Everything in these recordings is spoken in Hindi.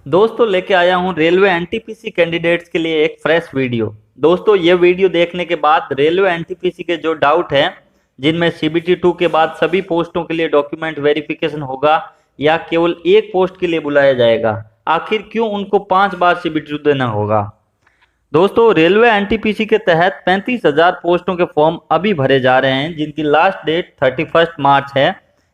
दोस्तों लेके आया हूँ रेलवे एनटीपीसी कैंडिडेट्स के लिए एक फ्रेश वीडियो। दोस्तों ये वीडियो देखने के बाद रेलवे एनटीपीसी के जो डाउट हैं, जिनमें सीबीटी 2 के बाद सभी पोस्टों के लिए डॉक्यूमेंट वेरिफिकेशन होगा या केवल एक पोस्ट के लिए बुलाया जाएगा, आखिर क्यों उनको 5 बार सीबीटी 2 देना होगा। दोस्तों रेलवे एनटीपीसी के तहत 35,000 पोस्टों के फॉर्म अभी भरे जा रहे हैं, जिनकी लास्ट डेट 31 मार्च है।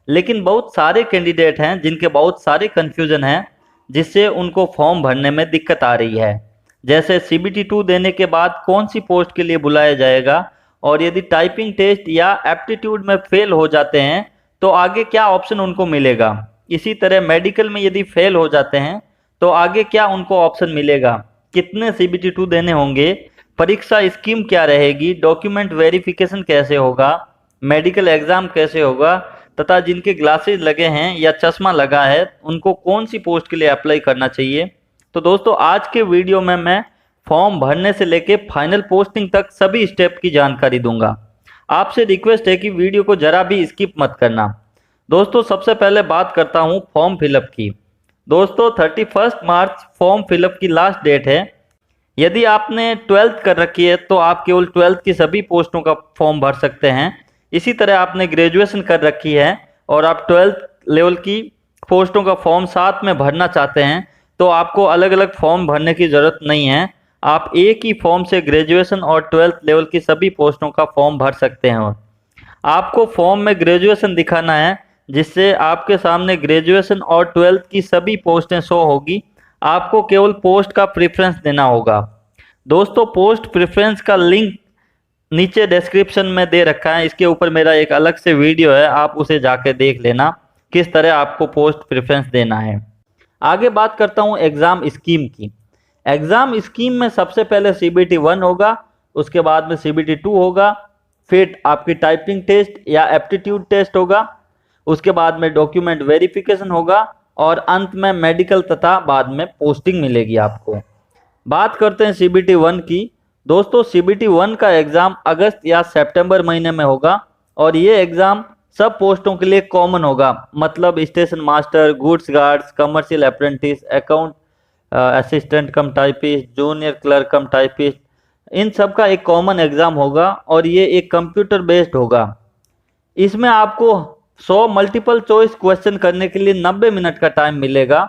लेकिन बहुत सारे कैंडिडेट हैं जिनके बहुत सारे कन्फ्यूजन हैं, जिससे उनको फॉर्म भरने में दिक्कत आ रही है। जैसे सीबीटी 2 देने के बाद कौन सी पोस्ट के लिए बुलाया जाएगा, और यदि टाइपिंग टेस्ट या एप्टीट्यूड में फेल हो जाते हैं तो आगे क्या ऑप्शन उनको मिलेगा। इसी तरह मेडिकल में यदि फेल हो जाते हैं तो आगे क्या उनको ऑप्शन मिलेगा, कितने सीबीटी 2 देने होंगे, परीक्षा स्कीम क्या रहेगी, डॉक्यूमेंट वेरिफिकेशन कैसे होगा, मेडिकल एग्जाम कैसे होगा, तथा जिनके ग्लासेस लगे हैं या चश्मा लगा है उनको कौन सी पोस्ट के लिए अप्लाई करना चाहिए। तो दोस्तों आज के वीडियो में मैं फॉर्म भरने से लेके फाइनल पोस्टिंग तक सभी स्टेप की जानकारी दूंगा। आपसे रिक्वेस्ट है कि वीडियो को जरा भी स्किप मत करना। दोस्तों सबसे पहले बात करता हूं फॉर्म फिलअप की। दोस्तों 31 मार्च फॉर्म फिलअप की लास्ट डेट है। यदि आपने 12th कर रखी है तो आप केवल 12th की सभी पोस्टों का फॉर्म भर सकते हैं। इसी तरह आपने ग्रेजुएशन कर रखी है और आप 12th लेवल की पोस्टों का फॉर्म साथ में भरना चाहते हैं तो आपको अलग अलग फॉर्म भरने की ज़रूरत नहीं है। आप एक ही फॉर्म से ग्रेजुएशन और 12th लेवल की सभी पोस्टों का फॉर्म भर सकते हैं। आपको फॉर्म में ग्रेजुएशन दिखाना है, जिससे आपके सामने ग्रेजुएशन और 12th की सभी पोस्टें शो होगी। आपको केवल पोस्ट का प्रेफरेंस देना होगा। दोस्तों पोस्ट प्रेफरेंस का लिंक नीचे डिस्क्रिप्शन में दे रखा है, इसके ऊपर मेरा एक अलग से वीडियो है, आप उसे जाके देख लेना किस तरह आपको पोस्ट प्रेफरेंस देना है। आगे बात करता हूँ एग्ज़ाम स्कीम की। एग्ज़ाम स्कीम में सबसे पहले सीबीटी 1 होगा, उसके बाद में सीबीटी 2 होगा, फिर आपकी टाइपिंग टेस्ट या एप्टीट्यूड टेस्ट होगा, उसके बाद में डॉक्यूमेंट वेरिफिकेशन होगा और अंत में मेडिकल तथा बाद में पोस्टिंग मिलेगी आपको। बात करते हैं सीबीटी 1 की। दोस्तों सीबीटी 1 का एग्ज़ाम अगस्त या सितंबर महीने में होगा और ये एग्ज़ाम सब पोस्टों के लिए कॉमन होगा, मतलब station master, goods guards, commercial apprentice, account assistant cum typist, junior clerk cum typist, इन सब का एक कॉमन एग्ज़ाम होगा और ये एक कंप्यूटर बेस्ड होगा। इसमें आपको 100 मल्टीपल चॉइस क्वेश्चन करने के लिए 90 मिनट का टाइम मिलेगा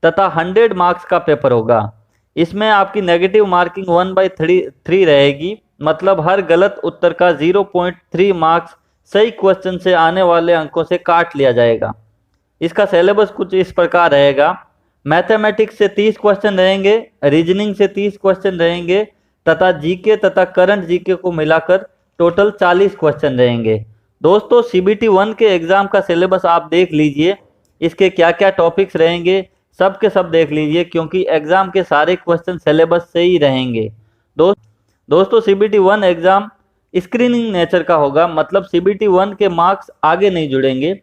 तथा 100 मार्क्स का पेपर होगा। इसमें आपकी नेगेटिव मार्किंग 1/3 रहेगी, मतलब हर गलत उत्तर का 0.3 मार्क्स सही क्वेश्चन से आने वाले अंकों से काट लिया जाएगा। इसका सिलेबस कुछ इस प्रकार रहेगा। मैथमेटिक्स से 30 क्वेश्चन रहेंगे, रीजनिंग से 30 क्वेश्चन रहेंगे तथा जीके तथा करंट जीके को मिलाकर टोटल 40 क्वेश्चन रहेंगे। दोस्तों सीबीटी 1 के एग्ज़ाम का सिलेबस आप देख लीजिए, इसके क्या क्या टॉपिक्स रहेंगे सब के सब देख लीजिए, क्योंकि एग्ज़ाम के सारे क्वेश्चन सिलेबस से ही रहेंगे। दोस्तों सीबीटी 1 एग्ज़ाम स्क्रीनिंग नेचर का होगा, मतलब सीबीटी 1 के मार्क्स आगे नहीं जुड़ेंगे।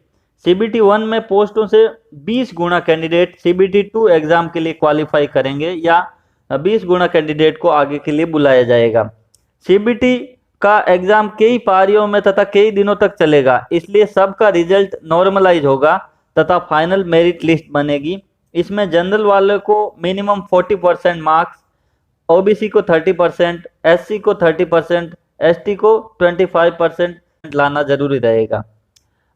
सीबीटी 1 में पोस्टों से 20 गुना कैंडिडेट सीबीटी 2 एग्ज़ाम के लिए क्वालिफाई करेंगे या 20 गुना कैंडिडेट को आगे के लिए बुलाया जाएगा। सीबीटी का एग्ज़ाम कई पारियों में तथा कई दिनों तक चलेगा, इसलिए सबका रिजल्ट नॉर्मलाइज होगा तथा फाइनल मेरिट लिस्ट बनेगी। इसमें जनरल वाले को मिनिमम 40% मार्क्स, ओबीसी को 30%, एससी को 30%, एसटी को 25% लाना जरूरी रहेगा।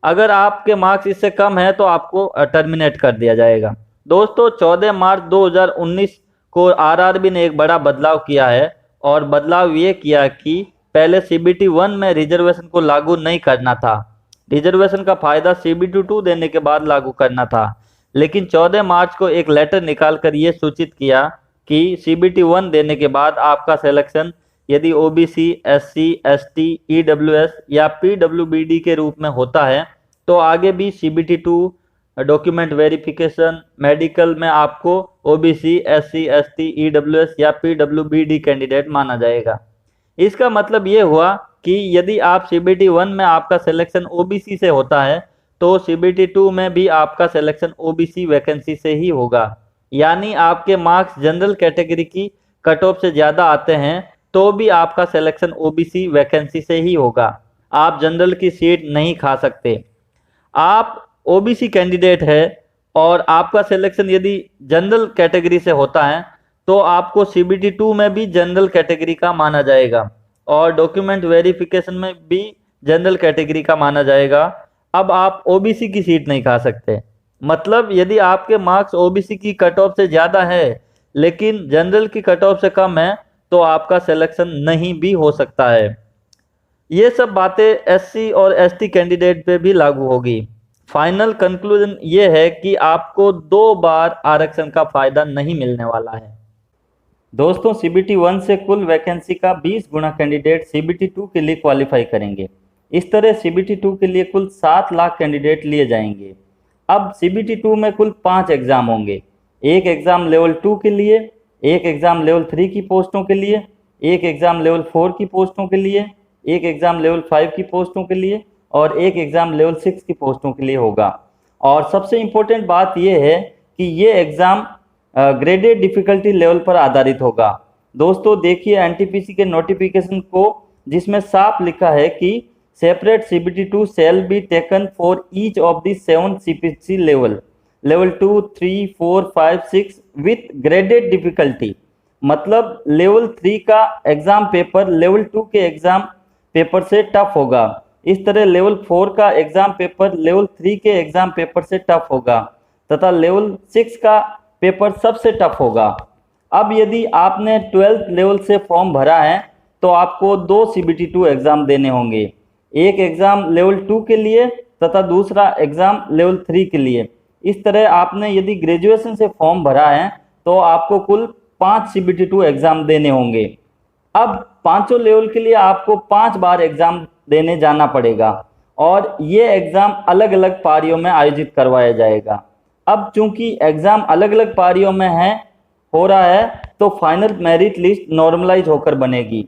अगर आपके मार्क्स इससे कम है तो आपको टर्मिनेट कर दिया जाएगा। दोस्तों 14 मार्च 2019 को आरआरबी ने एक बड़ा बदलाव किया है और बदलाव ये किया कि पहले सीबीटी 1 में रिजर्वेशन को लागू नहीं करना था। रिजर्वेशन का फायदा सीबीटी 2 देने के बाद लागू करना था, लेकिन 14 मार्च को एक लेटर निकालकर ये सूचित किया कि सीबीटी 1 देने के बाद आपका सिलेक्शन यदि ओबीसी, एससी, एसटी, ईडब्ल्यूएस या पीडब्ल्यूबीडी के रूप में होता है तो आगे भी सीबीटी 2 डॉक्यूमेंट वेरिफिकेशन, मेडिकल में आपको ओबीसी, एससी, एसटी, ईडब्ल्यूएस या पीडब्ल्यूबीडी कैंडिडेट माना जाएगा। इसका मतलब ये हुआ कि यदि आप सीबीटी 1 में आपका सिलेक्शन ओबीसी से होता है तो सीबीटी 2 में भी आपका सिलेक्शन ओबीसी वैकेंसी से ही होगा। यानी आपके मार्क्स जनरल कैटेगरी की कट ऑफ से ज़्यादा आते हैं तो भी आपका सिलेक्शन ओबीसी वैकेंसी से ही होगा। आप जनरल की सीट नहीं खा सकते। आप ओबीसी कैंडिडेट है और आपका सिलेक्शन यदि जनरल कैटेगरी से होता है तो आपको सीबीटी 2 में भी जनरल कैटेगरी का माना जाएगा और डॉक्यूमेंट वेरिफिकेशन में भी जनरल कैटेगरी का माना जाएगा। अब आप ओबीसी की सीट नहीं खा सकते, मतलब यदि आपके मार्क्स ओबीसी की कट ऑफ से ज्यादा है लेकिन जनरल की कट ऑफ से कम है तो आपका सिलेक्शन नहीं भी हो सकता है। ये सब बातें एससी और एसटी कैंडिडेट पे भी लागू होगी। फाइनल कंक्लूजन ये है कि आपको 2 बार आरक्षण का फायदा नहीं मिलने वाला है। दोस्तों, सीबीटी 1 से कुल वैकेंसी का 20 गुना कैंडिडेट सीबीटी 2 के लिए क्वालिफाई करेंगे। इस तरह सीबीटी 2 के लिए कुल 7 लाख कैंडिडेट लिए जाएंगे। अब सीबीटी 2 में कुल 5 एग्जाम होंगे। एक एग्जाम लेवल 2 के लिए, एक एग्जाम लेवल 3 की पोस्टों के लिए, एक एग्जाम लेवल 4 की पोस्टों के लिए, एक एग्जाम लेवल 5 की पोस्टों के लिए और एक एग्जाम लेवल 6 की पोस्टों के लिए होगा। और सबसे इम्पोर्टेंट बात यह है कि ये एग्जाम ग्रेडेड डिफिकल्टी लेवल पर आधारित होगा। दोस्तों देखिए एनटीपीसी के नोटिफिकेशन को, जिसमें साफ लिखा है कि separate CBT 2 shall be taken for each of the 7 CPC level 2, 3, 4, 5, 6 with graded difficulty. मतलब लेवल 3 का एग्जाम पेपर लेवल 2 के एग्जाम पेपर से टफ होगा। इस तरह लेवल 4 का एग्जाम पेपर लेवल 3 के एग्जाम पेपर से टफ होगा तथा लेवल 6 का पेपर सबसे टफ होगा। अब यदि आपने 12th लेवल से फॉर्म भरा है तो आपको 2 सीबीटी 2 एग्जाम देने होंगे, एक एग्जाम लेवल 2 के लिए तथा दूसरा एग्जाम लेवल 3 के लिए। इस तरह आपने यदि ग्रेजुएशन से फॉर्म भरा है तो आपको कुल 5 सीबीटी 2 एग्जाम देने होंगे। अब पांचों लेवल के लिए आपको 5 बार एग्जाम देने जाना पड़ेगा और ये एग्जाम अलग अलग पारियों में आयोजित करवाया जाएगा। अब चूंकि एग्जाम अलग अलग पारियों में हो रहा है तो फाइनल मेरिट लिस्ट नॉर्मलाइज होकर बनेगी।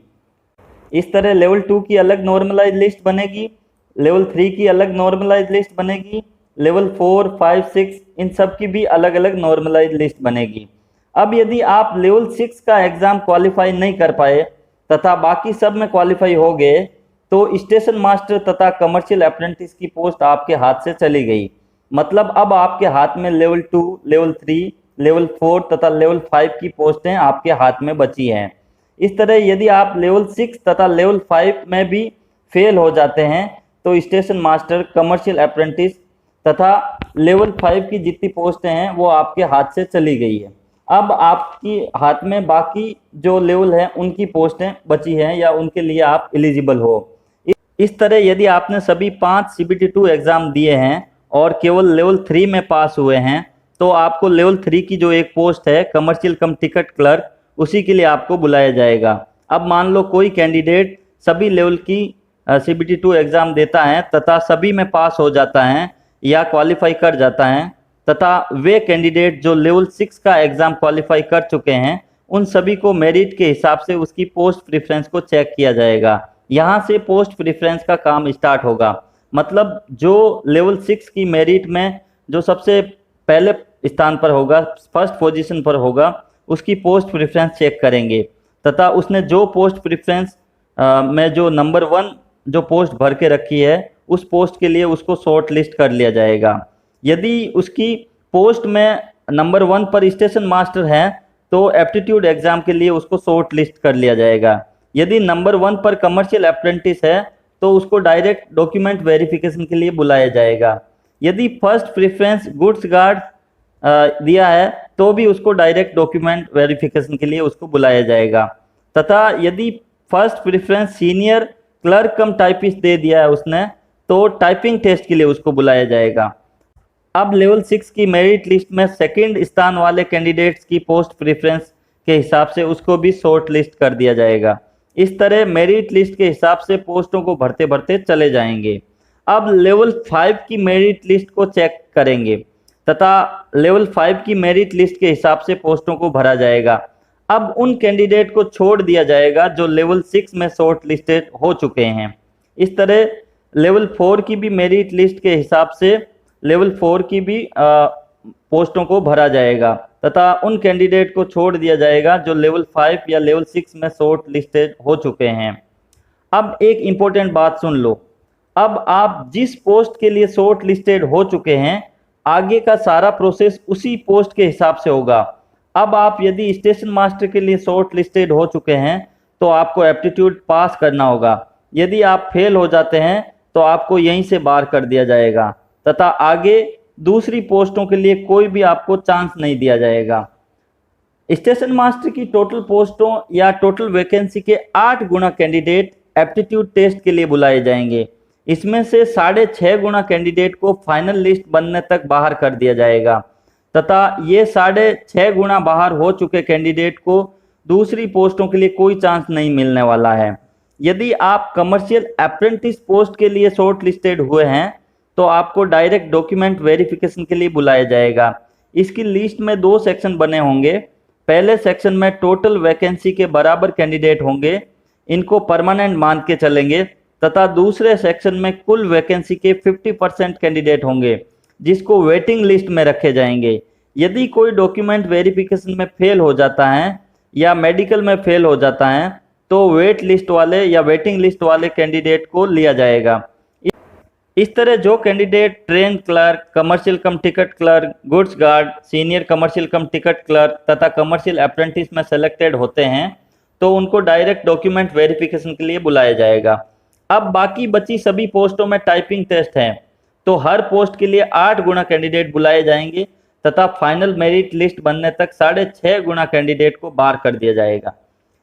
इस तरह लेवल 2 की अलग नॉर्मलाइज लिस्ट बनेगी, लेवल 3 की अलग नॉर्मलाइज लिस्ट बनेगी, लेवल 4, 5, 6 इन सब की भी अलग अलग नॉर्मलाइज लिस्ट बनेगी। अब यदि आप लेवल 6 का एग्जाम क्वालिफाई नहीं कर पाए तथा बाकी सब में क्वालिफाई हो गए तो स्टेशन मास्टर तथा कमर्शियल अप्रेंटिस की पोस्ट आपके हाथ से चली गई। मतलब अब आपके हाथ में लेवल 2, लेवल 3, लेवल 4 तथा लेवल 5 की पोस्टें आपके हाथ में बची हैं। इस तरह यदि आप लेवल 6 तथा लेवल 5 में भी फेल हो जाते हैं तो स्टेशन मास्टर, कमर्शियल अप्रेंटिस तथा लेवल 5 की जितनी पोस्टें हैं वो आपके हाथ से चली गई है। अब आपकी हाथ में बाकी जो लेवल है उनकी पोस्टें बची हैं या उनके लिए आप एलिजिबल हो। इस तरह यदि आपने सभी 5 सीबीटी 2 एग्जाम दिए हैं और केवल लेवल 3 में पास हुए हैं तो आपको लेवल 3 की जो एक पोस्ट है कमर्शियल कम टिकट क्लर्क, उसी के लिए आपको बुलाया जाएगा। अब मान लो कोई कैंडिडेट सभी लेवल की सीबीटी 2 एग्जाम देता है तथा सभी में पास हो जाता है या क्वालिफाई कर जाता है तथा वे कैंडिडेट जो लेवल 6 का एग्जाम क्वालिफाई कर चुके हैं उन सभी को मेरिट के हिसाब से उसकी पोस्ट प्रेफरेंस को चेक किया जाएगा। यहाँ से पोस्ट प्रेफरेंस का काम स्टार्ट होगा। मतलब जो लेवल 6 की मेरिट में जो सबसे पहले स्थान पर होगा, फर्स्ट पोजीशन पर होगा, उसकी पोस्ट प्रेफरेंस चेक करेंगे तथा उसने जो पोस्ट प्रेफरेंस में जो नंबर 1 जो पोस्ट भर के रखी है उस पोस्ट के लिए उसको शॉर्ट लिस्ट कर लिया जाएगा। यदि उसकी पोस्ट में नंबर 1 पर स्टेशन मास्टर है तो एप्टीट्यूड एग्जाम के लिए उसको शॉर्ट लिस्ट कर लिया जाएगा। यदि नंबर 1 पर कमर्शियल अप्रेंटिस है तो उसको डायरेक्ट डॉक्यूमेंट वेरिफिकेशन के लिए बुलाया जाएगा। यदि फर्स्ट प्रेफरेंस गुड्स गार्ड दिया है तो भी उसको डायरेक्ट डॉक्यूमेंट वेरिफिकेशन के लिए उसको बुलाया जाएगा तथा यदि first preference senior clerk cum typist दे दिया है उसने तो टाइपिंग टेस्ट के लिए उसको बुलाया जाएगा। अब लेवल 6 की मेरिट लिस्ट में सेकंड स्थान वाले कैंडिडेट्स की पोस्ट प्रेफरेंस के हिसाब से उसको भी शॉर्ट लिस्ट कर दिया जाएगा। इस तरह मेरिट लिस्ट के हिसाब से पोस्टों को भरते भरते चले जाएंगे। अब लेवल 5 की मेरिट लिस्ट को चेक करेंगे तथा लेवल 5 की मेरिट लिस्ट के हिसाब से पोस्टों को भरा जाएगा। अब उन कैंडिडेट को छोड़ दिया जाएगा जो लेवल 6 में शॉर्ट लिस्टेड हो चुके हैं। इस तरह लेवल 4 की भी मेरिट लिस्ट के हिसाब से लेवल 4 की भी पोस्टों को भरा जाएगा तथा उन कैंडिडेट को छोड़ दिया जाएगा जो लेवल 5 या लेवल 6 में शॉर्ट लिस्टेड हो चुके हैं। अब एक इम्पोर्टेंट बात सुन लो, अब आप जिस पोस्ट के लिए शॉर्ट लिस्टेड हो चुके हैं आगे का सारा प्रोसेस उसी पोस्ट के हिसाब से होगा। अब आप यदि स्टेशन मास्टर के लिए शॉर्ट लिस्टेड हो चुके हैं तो आपको एप्टीट्यूड पास करना होगा। यदि आप फेल हो जाते हैं तो आपको यहीं से बाहर कर दिया जाएगा तथा आगे दूसरी पोस्टों के लिए कोई भी आपको चांस नहीं दिया जाएगा। स्टेशन मास्टर की टोटल पोस्टों या टोटल वैकेंसी के 8 गुना कैंडिडेट एप्टीट्यूड टेस्ट के लिए बुलाए जाएंगे। इसमें से 6.5 गुना कैंडिडेट को फाइनल लिस्ट बनने तक बाहर कर दिया जाएगा तथा ये 6.5 गुना बाहर हो चुके कैंडिडेट को दूसरी पोस्टों के लिए कोई चांस नहीं मिलने वाला है। यदि आप कमर्शियल अप्रेंटिस पोस्ट के लिए शॉर्ट लिस्टेड हुए हैं तो आपको डायरेक्ट डॉक्यूमेंट वेरिफिकेशन के लिए बुलाया जाएगा। इसकी लिस्ट में 2 सेक्शन बने होंगे। पहले सेक्शन में टोटल वैकेंसी के बराबर कैंडिडेट होंगे, इनको परमानेंट मान के चलेंगे तथा दूसरे सेक्शन में कुल वैकेंसी के 50% कैंडिडेट होंगे जिसको वेटिंग लिस्ट में रखे जाएंगे। यदि कोई डॉक्यूमेंट वेरिफिकेशन में फेल हो जाता है या मेडिकल में फेल हो जाता है तो वेट लिस्ट वाले या वेटिंग लिस्ट वाले कैंडिडेट को लिया जाएगा। इस तरह जो कैंडिडेट ट्रेन क्लर्क, कमर्शियल कम ticket clerk, goods guard, senior commercial कम टिकट क्लर्क तथा कमर्शियल अप्रेंटिस में सेलेक्टेड होते हैं तो उनको डायरेक्ट डॉक्यूमेंट वेरिफिकेशन के लिए बुलाया जाएगा। अब बाकी बची सभी पोस्टों में टाइपिंग टेस्ट है तो हर पोस्ट के लिए 8 गुना कैंडिडेट बुलाए जाएंगे तथा फाइनल मेरिट लिस्ट बनने तक 6.5 गुना कैंडिडेट को बाहर कर दिया जाएगा।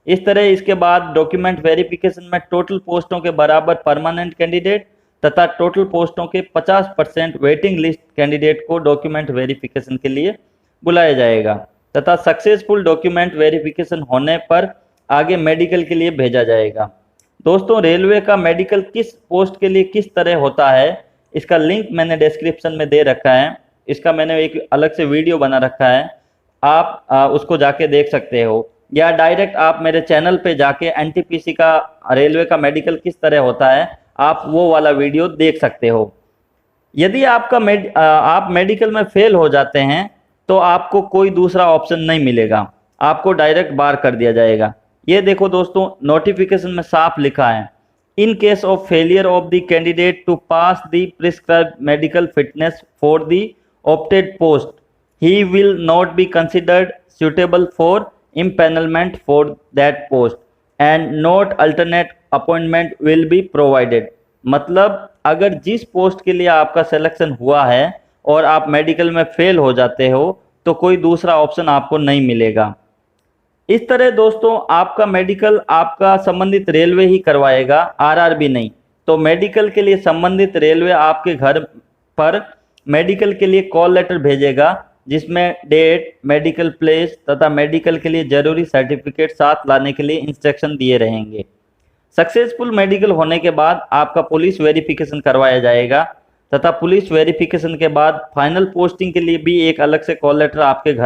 इस तरह इसके बाद डॉक्यूमेंट वेरिफिकेशन में टोटल पोस्टों के बराबर परमानेंट कैंडिडेट तथा टोटल पोस्टों के 50% वेटिंग लिस्ट कैंडिडेट को डॉक्यूमेंट वेरिफिकेशन के लिए बुलाया जाएगा तथा सक्सेसफुल डॉक्यूमेंट वेरिफिकेशन होने पर आगे मेडिकल के लिए भेजा जाएगा। दोस्तों, रेलवे का मेडिकल किस पोस्ट के लिए किस तरह होता है इसका लिंक मैंने डिस्क्रिप्शन में दे रखा है। इसका मैंने एक अलग से वीडियो बना रखा है, आप उसको जाके देख सकते हो या डायरेक्ट आप मेरे चैनल पे जाके एनटीपीसी का रेलवे का मेडिकल किस तरह होता है आप वो वाला वीडियो देख सकते हो। यदि आप मेडिकल में फेल हो जाते हैं तो आपको कोई दूसरा ऑप्शन नहीं मिलेगा, आपको डायरेक्ट बाहर कर दिया जाएगा। ये देखो दोस्तों, नोटिफिकेशन में साफ लिखा है, in case of failure of the candidate to pass the prescribed medical fitness for the opted post he will not be considered suitable for impanelment for that post and not alternate appointment will be provided। मतलब अगर जिस पोस्ट के लिए आपका सिलेक्शन हुआ है और आप मेडिकल में फेल हो जाते हो तो कोई दूसरा ऑप्शन आपको नहीं मिलेगा। इस तरह दोस्तों आपका मेडिकल आपका संबंधित रेलवे ही करवाएगा, आरआरबी नहीं। तो मेडिकल के लिए संबंधित रेलवे आपके घर पर मेडिकल के लिए कॉल लेटर भेजेगा जिसमें डेट, मेडिकल प्लेस तथा मेडिकल के लिए जरूरी सर्टिफिकेट साथ लाने के लिए इंस्ट्रक्शन दिए रहेंगे। सक्सेसफुल मेडिकल होने के बाद आपका पुलिस वेरिफिकेशन करवाया जाएगा तथा पुलिस वेरिफिकेशन के बाद फाइनल पोस्टिंग के लिए भी एक अलग से कॉल लेटर आपके घर